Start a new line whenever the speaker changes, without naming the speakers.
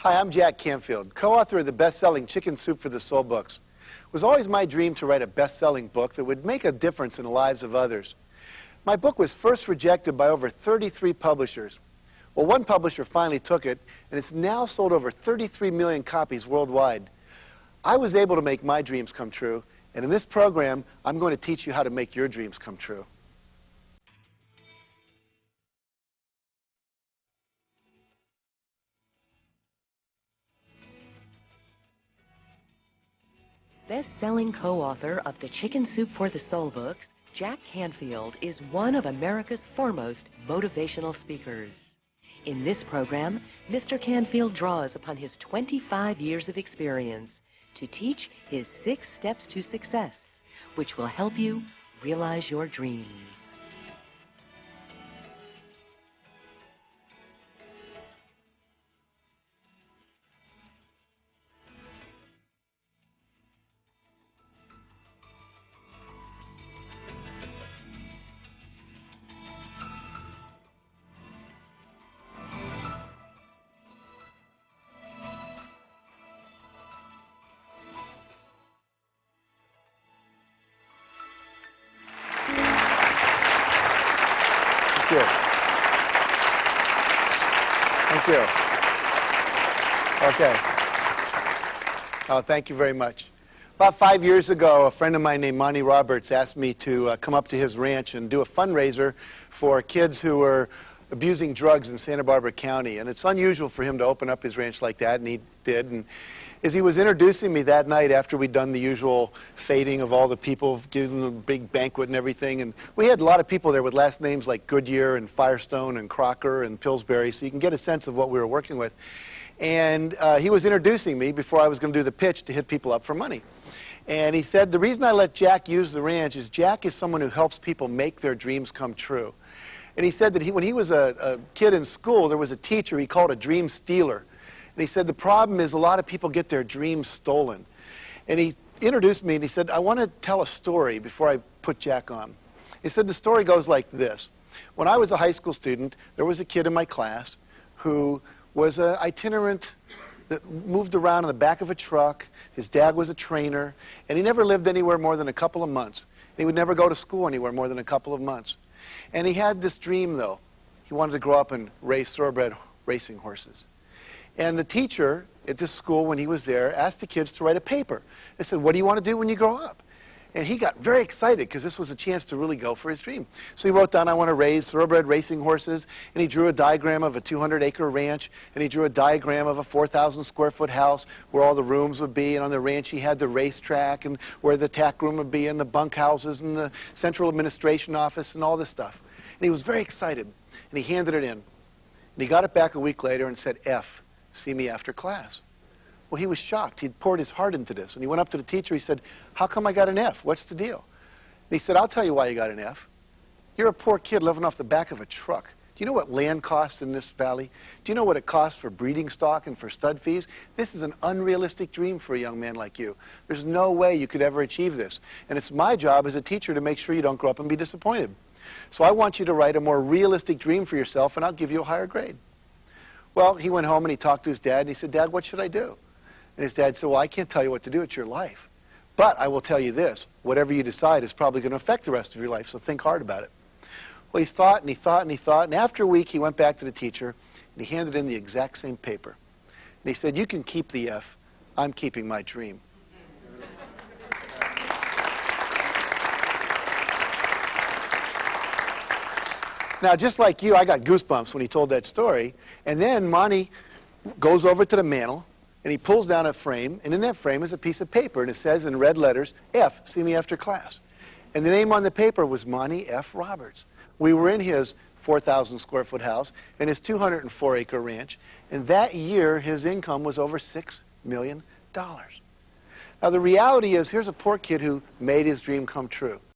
Hi, I'm Jack Canfield, co-author of the best-selling Chicken Soup for the Soul books. It was always my dream to write a best-selling book that would make a difference in the lives of others. My book was first rejected by over 33 publishers. Well, one publisher finally took it, and it's now sold over 33 million copies worldwide. I was able to make my dreams come true, and in this program, I'm going to teach you how to make your dreams come true.
Best-selling co-author of the Chicken Soup for the Soul books, Jack Canfield is one of America's foremost motivational speakers. In this program, Mr. Canfield draws upon his 25 years of experience to teach his 6 steps to success, which will help you realize your dreams.
Thank you. Thank you. Okay. Oh, thank you very much. About 5 years ago, a friend of mine named Monty Roberts asked me to come up to his ranch and do a fundraiser for kids who were abusing drugs in Santa Barbara County. And it's unusual for him to open up his ranch like that, and he did. And as he was introducing me that night after we'd done the usual fading of all the people, giving them a big banquet and everything, and we had a lot of people there with last names like Goodyear and Firestone and Crocker and Pillsbury, so you can get a sense of what we were working with. And he was introducing me before I was going to do the pitch to hit people up for money. And he said, the reason I let Jack use the ranch is Jack is someone who helps people make their dreams come true. And he said that when he was a kid in school, there was a teacher he called a dream stealer. And he said the problem is a lot of people get their dreams stolen. And he introduced me and he said, I want to tell a story before I put Jack on. He said the story goes like this. When I was a high school student, there was a kid in my class who was an itinerant that moved around in the back of a truck. His dad was a trainer, and he never lived anywhere more than a couple of months. He would never go to school anywhere more than a couple of months. And he had this dream, though. He wanted to grow up and race thoroughbred racing horses. And the teacher at this school, when he was there, asked the kids to write a paper. They said, what do you want to do when you grow up? And he got very excited because this was a chance to really go for his dream. So he wrote down, I want to raise thoroughbred racing horses. And he drew a diagram of a 200-acre ranch. And he drew a diagram of a 4,000-square-foot house where all the rooms would be. And on the ranch he had the racetrack and where the tack room would be and the bunkhouses and the central administration office and all this stuff. And he was very excited. And he handed it in. And he got it back a week later and said, F. See me after class. Well, he was shocked. He'd poured his heart into this. And he went up to the teacher. He said, how come I got an F? What's the deal? And he said, I'll tell you why you got an F. You're a poor kid living off the back of a truck. Do you know what land costs in this valley? Do you know what it costs for breeding stock and for stud fees? This is an unrealistic dream for a young man like you. There's no way you could ever achieve this. And it's my job as a teacher to make sure you don't grow up and be disappointed. So I want you to write a more realistic dream for yourself, and I'll give you a higher grade. Well, he went home and he talked to his dad, and he said, Dad, what should I do? And his dad said, well, I can't tell you what to do. It's your life. But I will tell you this. Whatever you decide is probably going to affect the rest of your life, so think hard about it. Well, he thought and he thought and he thought, and after a week he went back to the teacher, and he handed in the exact same paper. And he said, you can keep the F. I'm keeping my dream. Now, just like you, I got goosebumps when he told that story. And then Monty goes over to the mantel, and he pulls down a frame, and in that frame is a piece of paper, and it says in red letters, F, see me after class. And the name on the paper was Monty F. Roberts. We were in his 4,000-square-foot house and his 204-acre ranch, and that year his income was over $6 million. Now, the reality is, here's a poor kid who made his dream come true.